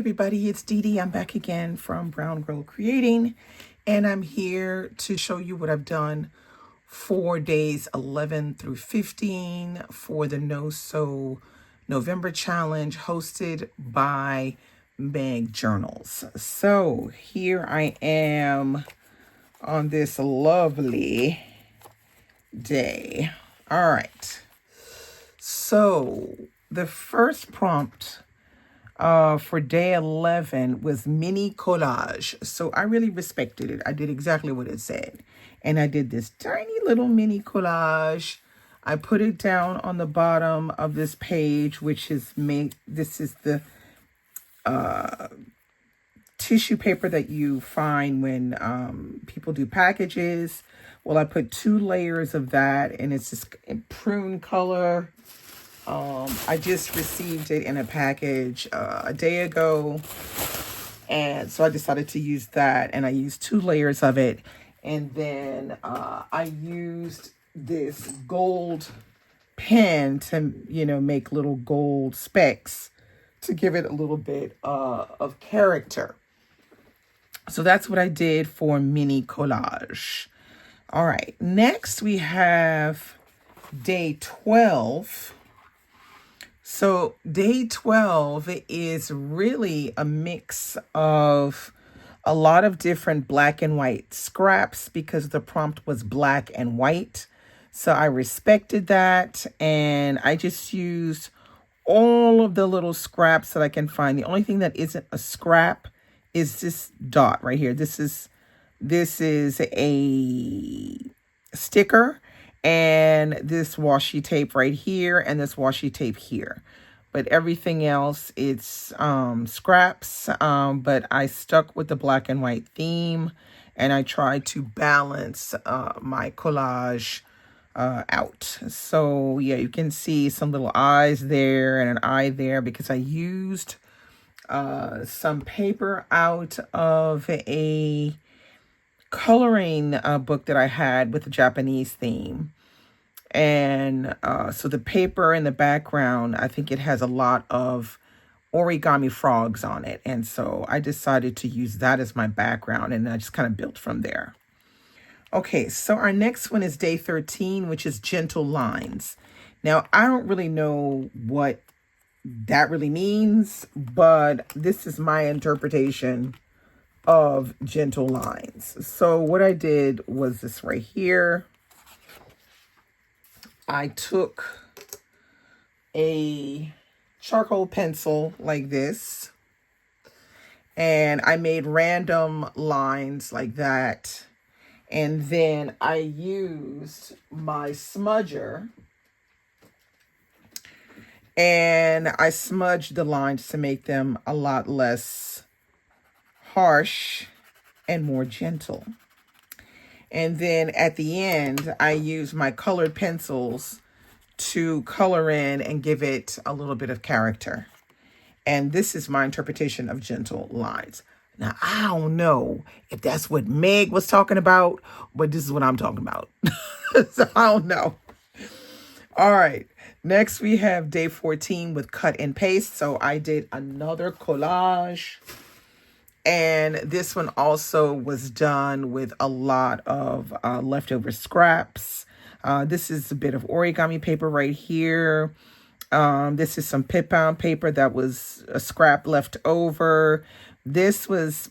everybody, it's Dee Dee. I'm back again from Brown Girl Creating, and I'm here to show you what I've done for days 11 through 15 for the No Sew November challenge hosted by Meg Journals. So here I am on this lovely day. All right. So the first prompt for day 11 was mini collage. So I really respected it. I did exactly what it said. And I did this tiny little mini collage. I put it down on the bottom of this page, which is made, this is the tissue paper that you find when people do packages. Well, I put 2 layers of that, and it's this prune color. I just received it in a package a day ago, and so I decided to use that, and I used 2 layers of it. And then I used this gold pen to, make little gold specks to give it a little bit of character. So that's what I did for mini collage. All right, next we have day 12. So day 12 is really a mix of a lot of different black and white scraps because the prompt was black and white. So I respected that, and I just used all of the little scraps that I can find. The only thing that isn't a scrap is this dot right here. This is a sticker, and this washi tape right here, and this washi tape here. But everything else, it's scraps. But I stuck with the black and white theme, and I tried to balance my collage out. So yeah, you can see some little eyes there and an eye there because I used some paper out of a coloring book that I had with the Japanese theme. And so the paper in the background, I think it has a lot of origami frogs on it. And so I decided to use that as my background, and I just kind of built from there. Okay, so our next one is day 13, which is gentle lines. Now, I don't really know what that really means, but this is my interpretation of gentle lines. So what I did was this right here. I took a charcoal pencil like this, and I made random lines like that. And then I used my smudger, and I smudged the lines to make them a lot less harsh and more gentle. And then at the end, I use my colored pencils to color in and give it a little bit of character. And this is my interpretation of gentle lines. Now, I don't know if that's what Meg was talking about, but this is what I'm talking about. So I don't know. All right. Next, we have day 14 with cut and paste. So I did another collage. And this one also was done with a lot of leftover scraps. This is a bit of origami paper right here. This is some pip-bound paper that was a scrap left over. This was,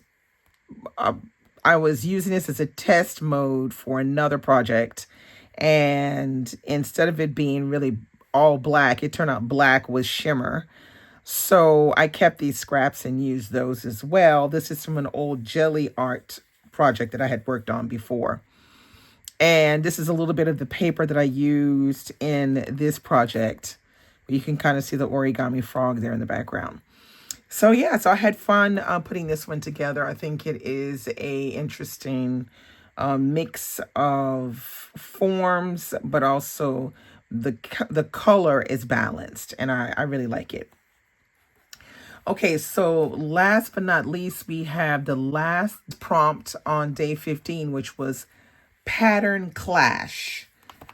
I was using this as a test mode for another project. And instead of it being really all black, it turned out black with shimmer. So I kept these scraps and used those as well. This is from an old jelly art project that I had worked on before. And this is a little bit of the paper that I used in this project. You can kind of see the origami frog there in the background. So yeah, so I had fun putting this one together. I think it is a interesting mix of forms, but also the color is balanced, and I really like it. Okay, so last but not least, we have the last prompt on day 15, which was pattern clash.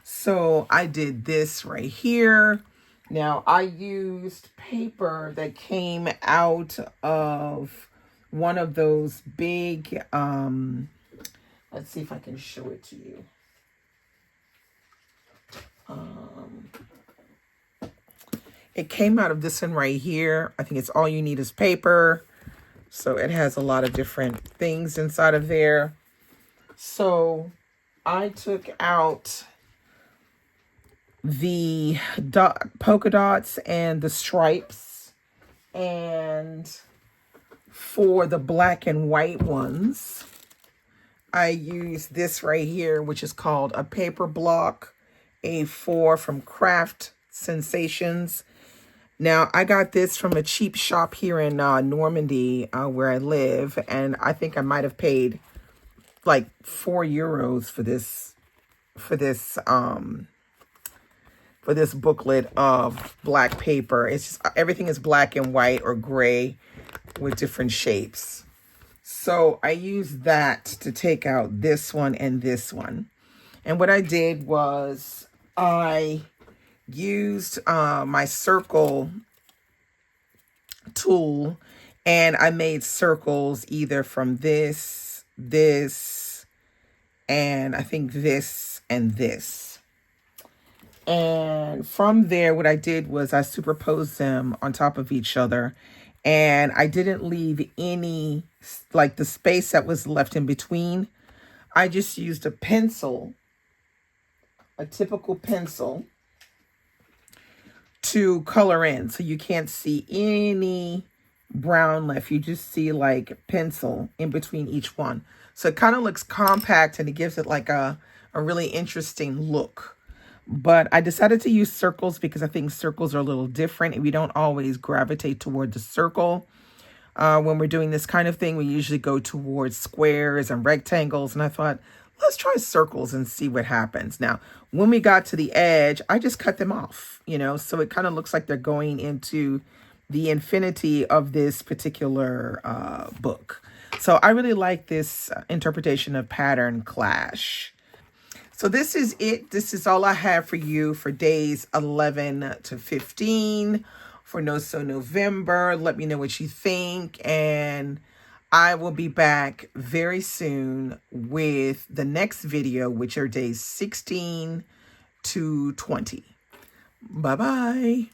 So I did this right here. Now, I used paper that came out of one of those big, let's see if I can show it to you. It came out of this one right here. I think it's All You Need Is Paper. So it has a lot of different things inside of there. So I took out the polka dots and the stripes. And for the black and white ones, I used this right here, which is called a paper block A4 from Craft Sensations. Now, I got this from a cheap shop here in Normandy, where I live, and I think I might have paid like €4 for this booklet of black paper. It's just everything is black and white or gray with different shapes. So I used that to take out this one and this one. And what I did was I used my circle tool, and I made circles either from this, and I think this and this. And from there, what I did was I superposed them on top of each other, and I didn't leave any, like the space that was left in between. I just used a pencil, a typical pencil, to color in, so you can't see any brown left. You just see like pencil in between each one. So it kind of looks compact, and it gives it like a really interesting look. But I decided to use circles because I think circles are a little different, and we don't always gravitate toward the circle. When we're doing this kind of thing, we usually go towards squares and rectangles. And I thought, let's try circles and see what happens. Now, when we got to the edge, I just cut them off, so it kind of looks like they're going into the infinity of this particular book. So I really like this interpretation of pattern clash. So this is it. This is all I have for you for days 11 to 15 for No Sew November. Let me know what you think, and I will be back very soon with the next video, which are days 16 to 20. Bye-bye.